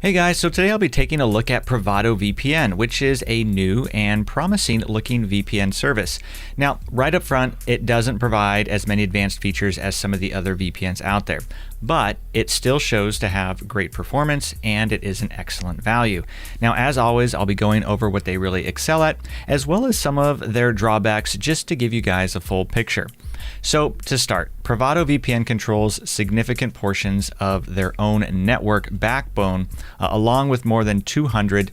Hey guys, so today I'll be taking a look at PrivadoVPN, which is a new and promising looking VPN service. Now, right up front, it doesn't provide as many advanced features as some of the other VPNs out there, but it still shows to have great performance and it is an excellent value. Now, as always, I'll be going over what they really excel at, as well as some of their drawbacks just to give you guys a full picture. So to start, PrivadoVPN controls significant portions of their own network backbone, along with more than 200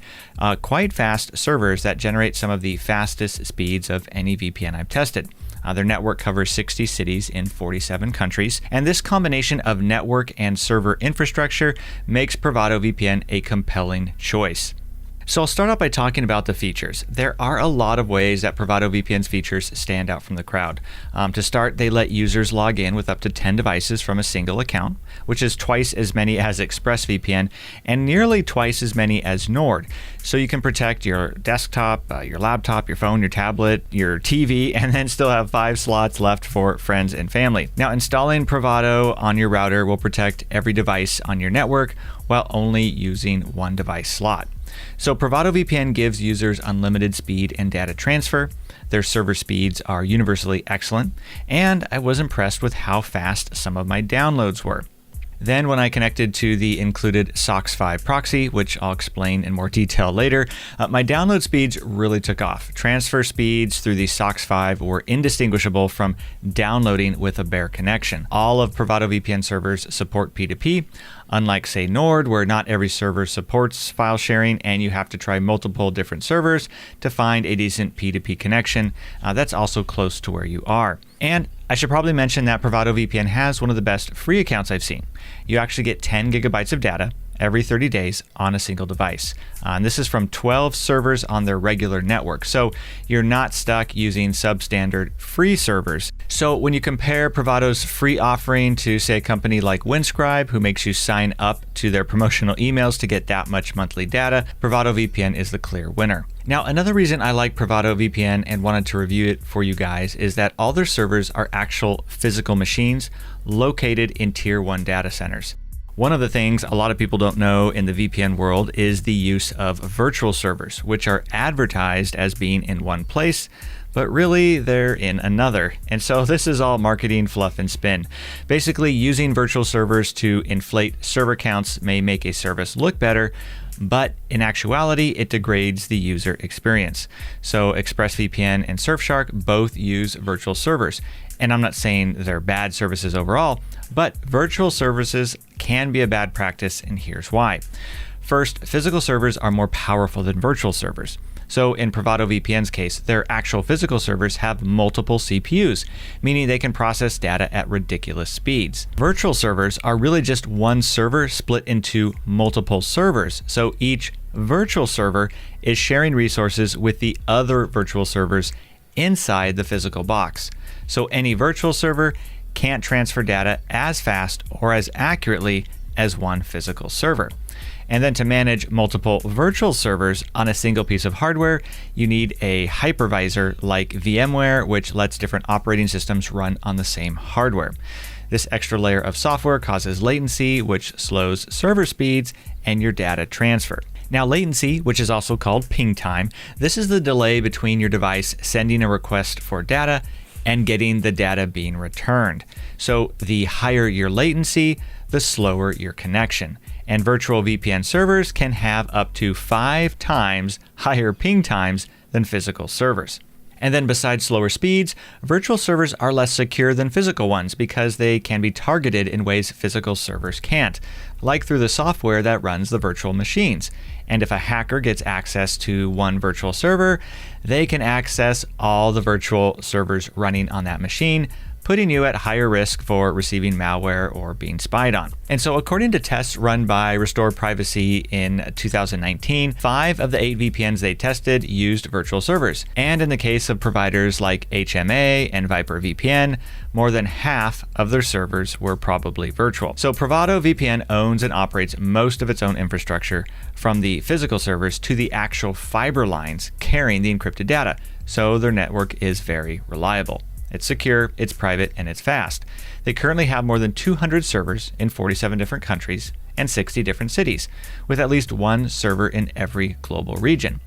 quite fast servers that generate some of the fastest speeds of any VPN I've tested. Their network covers 60 cities in 47 countries, and this combination of network and server infrastructure makes PrivadoVPN a compelling choice. So I'll start out by talking about the features. There are a lot of ways that PrivadoVPN's features stand out from the crowd. To start, they let users log in with up to 10 devices from a single account, which is twice as many as ExpressVPN and nearly twice as many as Nord. So you can protect your desktop, your laptop, your phone, your tablet, your TV, and then still have 5 slots left for friends and family. Now, installing Privado on your router will protect every device on your network while only using one device slot. So PrivadoVPN gives users unlimited speed and data transfer. Their server speeds are universally excellent, and I was impressed with how fast some of my downloads were. Then when I connected to the included SOCKS5 proxy, which I'll explain in more detail later, my download speeds really took off. Transfer speeds through the SOCKS5 were indistinguishable from downloading with a bare connection. All of PrivadoVPN servers support P2P, unlike say Nord, where not every server supports file sharing and you have to try multiple different servers to find a decent P2P connection that's also close to where you are. And I should probably mention that PrivadoVPN has one of the best free accounts I've seen. You actually get 10 gigabytes of data every 30 days on a single device. And this is from 12 servers on their regular network. So you're not stuck using substandard free servers. So when you compare Privado's free offering to, say, a company like Windscribe, who makes you sign up to their promotional emails to get that much monthly data, PrivadoVPN is the clear winner. Now, another reason I like PrivadoVPN and wanted to review it for you guys is that all their servers are actual physical machines located in Tier 1 data centers. One of the things a lot of people don't know in the VPN world is the use of virtual servers, which are advertised as being in one place, but really they're in another. And so this is all marketing fluff and spin. Basically, using virtual servers to inflate server counts may make a service look better, but in actuality, it degrades the user experience. So ExpressVPN and Surfshark both use virtual servers. And I'm not saying they're bad services overall, but virtual services can be a bad practice, and here's why. First, physical servers are more powerful than virtual servers. So in PrivadoVPN's case, their actual physical servers have multiple CPUs, meaning they can process data at ridiculous speeds. Virtual servers are really just one server split into multiple servers. So each virtual server is sharing resources with the other virtual servers inside the physical box. So any virtual server can't transfer data as fast or as accurately as one physical server. And then to manage multiple virtual servers on a single piece of hardware, you need a hypervisor like VMware, which lets different operating systems run on the same hardware. This extra layer of software causes latency, which slows server speeds and your data transfer. Now, latency, which is also called ping time, this is the delay between your device sending a request for data and getting the data being returned. So the higher your latency, the slower your connection. And virtual VPN servers can have up to 5 times higher ping times than physical servers. And then besides slower speeds, virtual servers are less secure than physical ones because they can be targeted in ways physical servers can't, like through the software that runs the virtual machines. And if a hacker gets access to one virtual server, they can access all the virtual servers running on that machine, putting you at higher risk for receiving malware or being spied on. And so according to tests run by Restore Privacy in 2019, 5 of the 8 VPNs they tested used virtual servers. And in the case of providers like HMA and ViperVPN, more than half of their servers were probably virtual. So PrivadoVPN owns and operates most of its own infrastructure, from the physical servers to the actual fiber lines carrying the encrypted data. So their network is very reliable. It's secure, it's private, and it's fast. They currently have more than 200 servers in 47 different countries, and 60 different cities, with at least one server in every global region.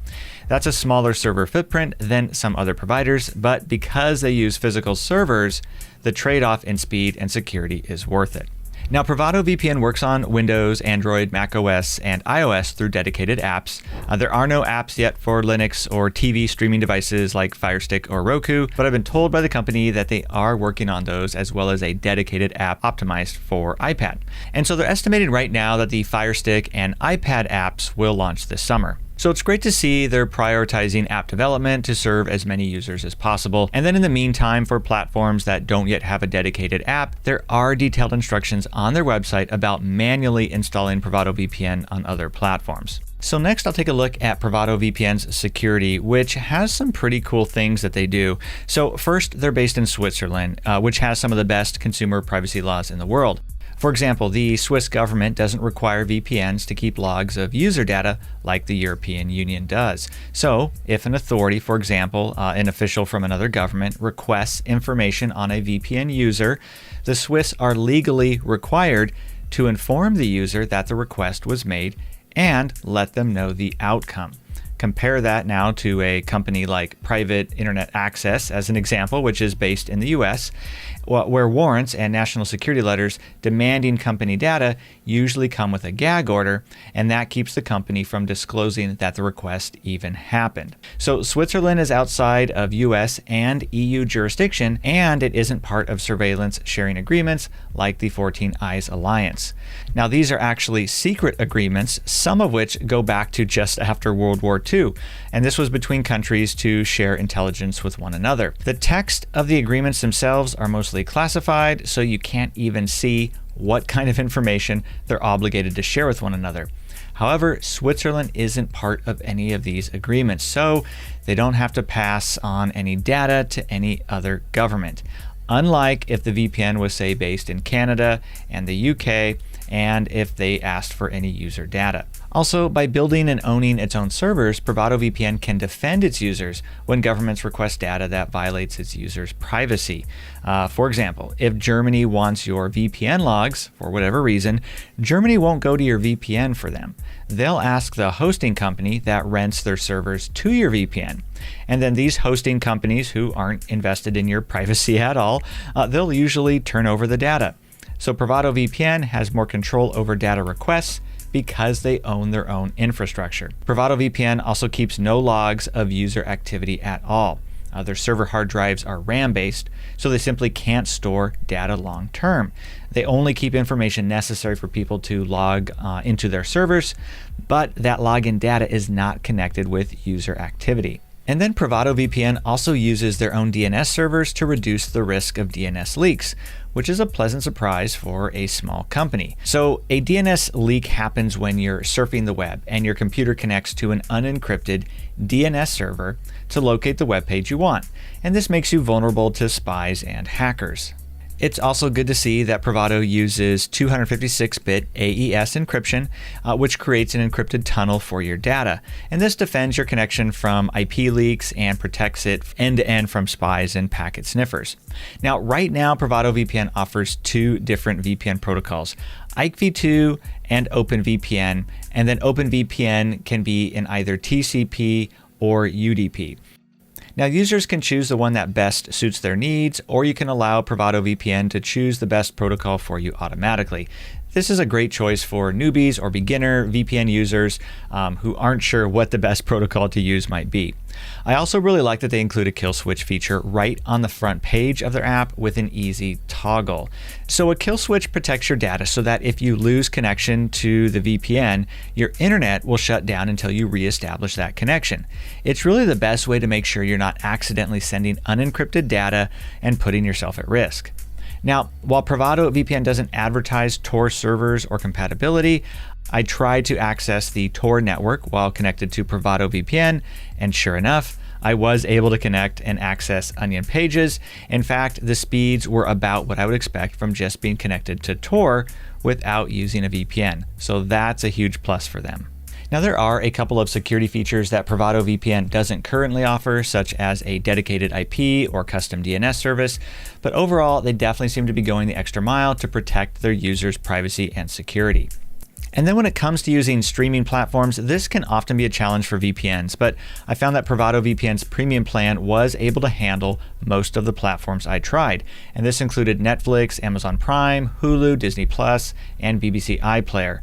That's a smaller server footprint than some other providers, but because they use physical servers, the trade-off in speed and security is worth it. Now, PrivadoVPN works on Windows, Android, macOS, and iOS through dedicated apps. There are no apps yet for Linux or TV streaming devices like Fire Stick or Roku, but I've been told by the company that they are working on those, as well as a dedicated app optimized for iPad. And so they're estimating right now that the Fire Stick and iPad apps will launch this summer. So it's great to see they're prioritizing app development to serve as many users as possible. And then in the meantime, for platforms that don't yet have a dedicated app, there are detailed instructions on their website about manually installing PrivadoVPN on other platforms. So next, I'll take a look at PrivadoVPN's security, which has some pretty cool things that they do. So first, they're based in Switzerland, which has some of the best consumer privacy laws in the world. For example, the Swiss government doesn't require VPNs to keep logs of user data like the European Union does. So if an authority, for example, an official from another government, requests information on a VPN user, the Swiss are legally required to inform the user that the request was made and let them know the outcome. Compare that now to a company like Private Internet Access, as an example, which is based in the US, where warrants and national security letters demanding company data usually come with a gag order, and that keeps the company from disclosing that the request even happened. So Switzerland is outside of US and EU jurisdiction, and it isn't part of surveillance sharing agreements like the 14 Eyes Alliance. Now, these are actually secret agreements, some of which go back to just after World War II, and this was between countries to share intelligence with one another. The text of the agreements themselves are mostly classified, so you can't even see what kind of information they're obligated to share with one another. However, Switzerland isn't part of any of these agreements, so they don't have to pass on any data to any other government. Unlike if the VPN was, say, based in Canada and the UK, and if they asked for any user data. Also, by building and owning its own servers, PrivadoVPN can defend its users when governments request data that violates its users' privacy. For example, if Germany wants your VPN logs for whatever reason, Germany won't go to your VPN for them. They'll ask the hosting company that rents their servers to your VPN. And then these hosting companies who aren't invested in your privacy at all, they'll usually turn over the data. So PrivadoVPN has more control over data requests because they own their own infrastructure. PrivadoVPN also keeps no logs of user activity at all. Their server hard drives are RAM-based, so they simply can't store data long-term. They only keep information necessary for people to log into their servers, but that login data is not connected with user activity. And then PrivadoVPN also uses their own DNS servers to reduce the risk of DNS leaks, which is a pleasant surprise for a small company. So a DNS leak happens when you're surfing the web and your computer connects to an unencrypted DNS server to locate the web page you want. And this makes you vulnerable to spies and hackers. It's also good to see that Privado uses 256-bit AES encryption, which creates an encrypted tunnel for your data. And this defends your connection from IP leaks and protects it end-to-end from spies and packet sniffers. Now, right now, PrivadoVPN offers two different VPN protocols, IKEv2 and OpenVPN, and then OpenVPN can be in either TCP or UDP. Now, users can choose the one that best suits their needs, or you can allow PrivadoVPN to choose the best protocol for you automatically. This is a great choice for newbies or beginner VPN users who aren't sure what the best protocol to use might be. I also really like that they include a kill switch feature right on the front page of their app with an easy toggle. So a kill switch protects your data so that if you lose connection to the VPN, your internet will shut down until you reestablish that connection. It's really the best way to make sure you're not accidentally sending unencrypted data and putting yourself at risk. Now, while PrivadoVPN doesn't advertise Tor servers or compatibility, I tried to access the Tor network while connected to PrivadoVPN, and sure enough, I was able to connect and access Onion pages. In fact, the speeds were about what I would expect from just being connected to Tor without using a VPN. So that's a huge plus for them. Now, there are a couple of security features that PrivadoVPN doesn't currently offer, such as a dedicated IP or custom DNS service, but overall, they definitely seem to be going the extra mile to protect their users' privacy and security. And then when it comes to using streaming platforms, this can often be a challenge for VPNs, but I found that PrivadoVPN's premium plan was able to handle most of the platforms I tried. And this included Netflix, Amazon Prime, Hulu, Disney Plus, and BBC iPlayer.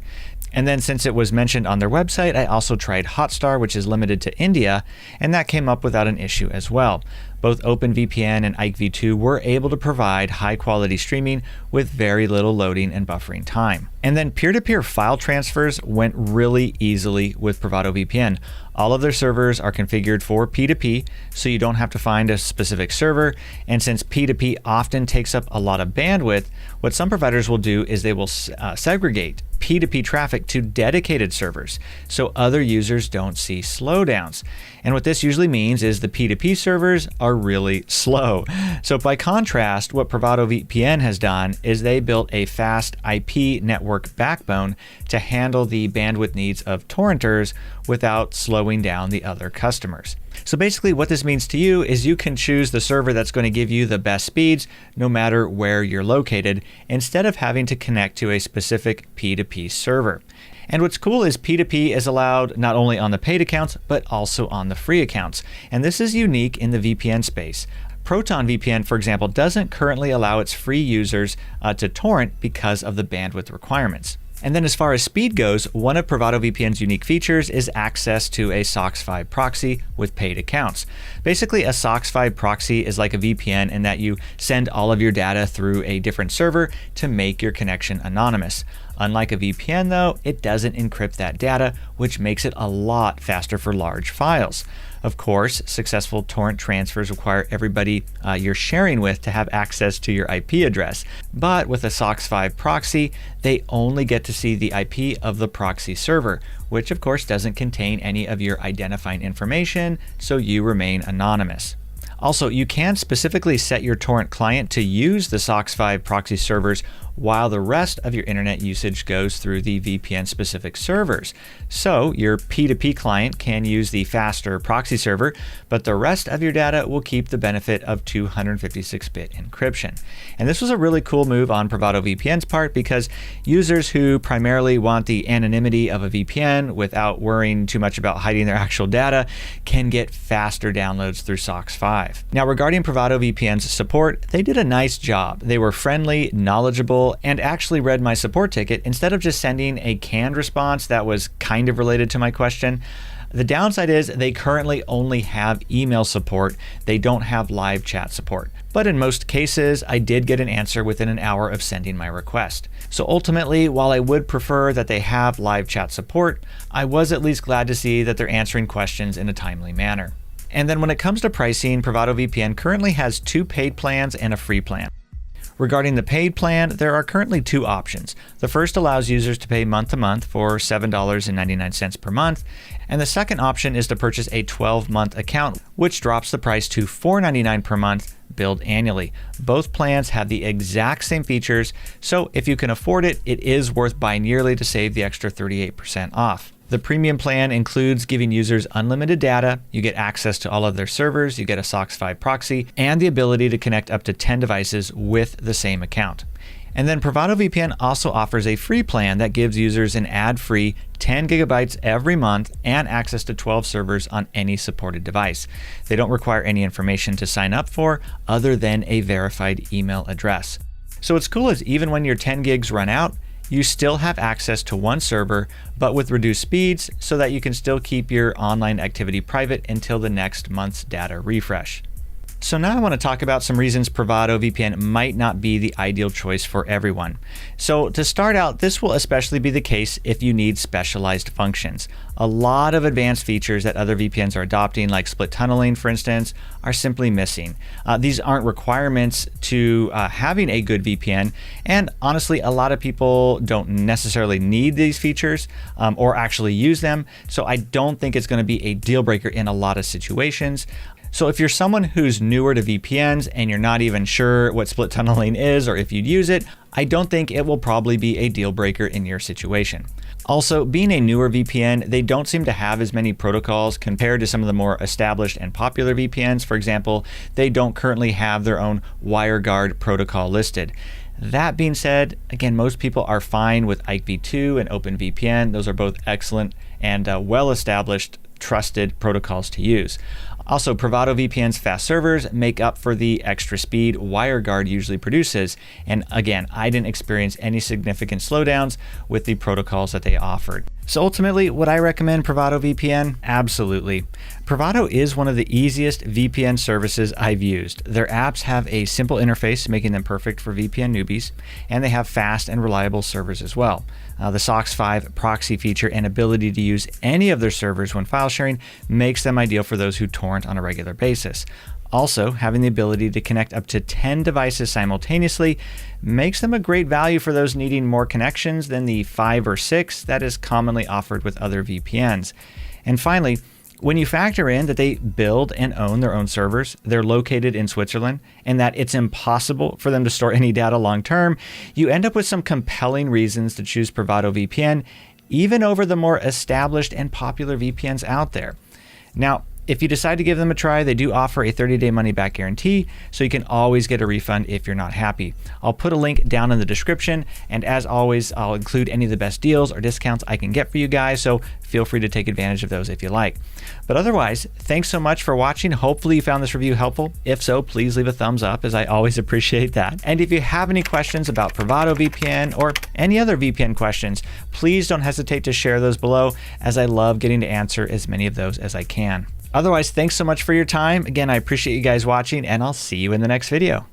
And then since it was mentioned on their website, I also tried Hotstar, which is limited to India, and that came up without an issue as well. Both OpenVPN and IkeV2 were able to provide high-quality streaming with very little loading and buffering time. And then peer-to-peer file transfers went really easily with PrivadoVPN. All of their servers are configured for P2P, so you don't have to find a specific server. And since P2P often takes up a lot of bandwidth, what some providers will do is they will segregate P2P traffic to dedicated servers so other users don't see slowdowns. And what this usually means is the P2P servers are really slow. So by contrast, what PrivadoVPN has done is they built a fast IP network backbone to handle the bandwidth needs of torrenters without slowing down the other customers. So basically what this means to you is you can choose the server that's going to give you the best speeds no matter where you're located, instead of having to connect to a specific P2P server. And what's cool is P2P is allowed not only on the paid accounts, but also on the free accounts. And this is unique in the VPN space. ProtonVPN, for example, doesn't currently allow its free users to torrent because of the bandwidth requirements. And then as far as speed goes, one of PrivadoVPN's unique features is access to a SOCKS 5 proxy with paid accounts. Basically, a SOCKS 5 proxy is like a VPN in that you send all of your data through a different server to make your connection anonymous. Unlike a VPN though, it doesn't encrypt that data, which makes it a lot faster for large files. Of course, successful torrent transfers require everybody you're sharing with to have access to your IP address. But with a SOCKS 5 proxy, they only get to see the IP of the proxy server, which of course doesn't contain any of your identifying information, so you remain anonymous. Also, you can specifically set your torrent client to use the SOCKS 5 proxy servers while the rest of your internet usage goes through the VPN-specific servers. So your P2P client can use the faster proxy server, but the rest of your data will keep the benefit of 256-bit encryption. And this was a really cool move on PrivadoVPN's part because users who primarily want the anonymity of a VPN without worrying too much about hiding their actual data can get faster downloads through SOCKS 5. Now, regarding PrivadoVPN's support, they did a nice job. They were friendly, knowledgeable, and actually read my support ticket instead of just sending a canned response that was kind of related to my question. The downside is they currently only have email support. They don't have live chat support. But in most cases, I did get an answer within an hour of sending my request. So ultimately, while I would prefer that they have live chat support, I was at least glad to see that they're answering questions in a timely manner. And then when it comes to pricing, PrivadoVPN currently has 2 paid plans and a free plan. Regarding the paid plan, there are currently 2 options. The first allows users to pay month to month for $7.99 per month, and the second option is to purchase a 12-month account, which drops the price to $4.99 per month, billed annually. Both plans have the exact same features, so if you can afford it, it is worth buying yearly to save the extra 38% off. The premium plan includes giving users unlimited data, you get access to all of their servers, you get a SOCKS 5 proxy, and the ability to connect up to 10 devices with the same account. And then PrivadoVPN also offers a free plan that gives users an ad-free 10 gigabytes every month and access to 12 servers on any supported device. They don't require any information to sign up for other than a verified email address. So what's cool is even when your 10 gigs run out, you still have access to one server, but with reduced speeds so that you can still keep your online activity private until the next month's data refresh. So now I want to talk about some reasons PrivadoVPN might not be the ideal choice for everyone. So to start out, this will especially be the case if you need specialized functions. A lot of advanced features that other VPNs are adopting, like split tunneling, for instance, are simply missing. These aren't requirements to having a good VPN, and honestly, a lot of people don't necessarily need these features or actually use them, so I don't think it's going to be a deal breaker in a lot of situations. So if you're someone who's newer to VPNs and you're not even sure what split tunneling is or if you'd use it, I don't think it will probably be a deal breaker in your situation. Also, being a newer VPN, they don't seem to have as many protocols compared to some of the more established and popular VPNs. For example, they don't currently have their own WireGuard protocol listed. That being said, again, most people are fine with Ike V2 and OpenVPN. Those are both excellent and well-established, trusted protocols to use. Also, PrivadoVPN's fast servers make up for the extra speed WireGuard usually produces. And again, I didn't experience any significant slowdowns with the protocols that they offered. So ultimately, would I recommend PrivadoVPN? Absolutely. Privado is one of the easiest VPN services I've used. Their apps have a simple interface, making them perfect for VPN newbies, and they have fast and reliable servers as well. The SOCKS 5 proxy feature and ability to use any of their servers when file sharing makes them ideal for those who torrent on a regular basis. Also, having the ability to connect up to 10 devices simultaneously makes them a great value for those needing more connections than the 5 or 6 that is commonly offered with other VPNs. And finally, when you factor in that they build and own their own servers, they're located in Switzerland, and that it's impossible for them to store any data long term, you end up with some compelling reasons to choose PrivadoVPN, even over the more established and popular VPNs out there. Now, if you decide to give them a try, they do offer a 30-day money-back guarantee, so you can always get a refund if you're not happy. I'll put a link down in the description, and as always, I'll include any of the best deals or discounts I can get for you guys, so feel free to take advantage of those if you like. But otherwise, thanks so much for watching. Hopefully you found this review helpful. If so, please leave a thumbs up, as I always appreciate that. And if you have any questions about PrivadoVPN or any other VPN questions, please don't hesitate to share those below, as I love getting to answer as many of those as I can. Otherwise, thanks so much for your time. Again, I appreciate you guys watching, and I'll see you in the next video.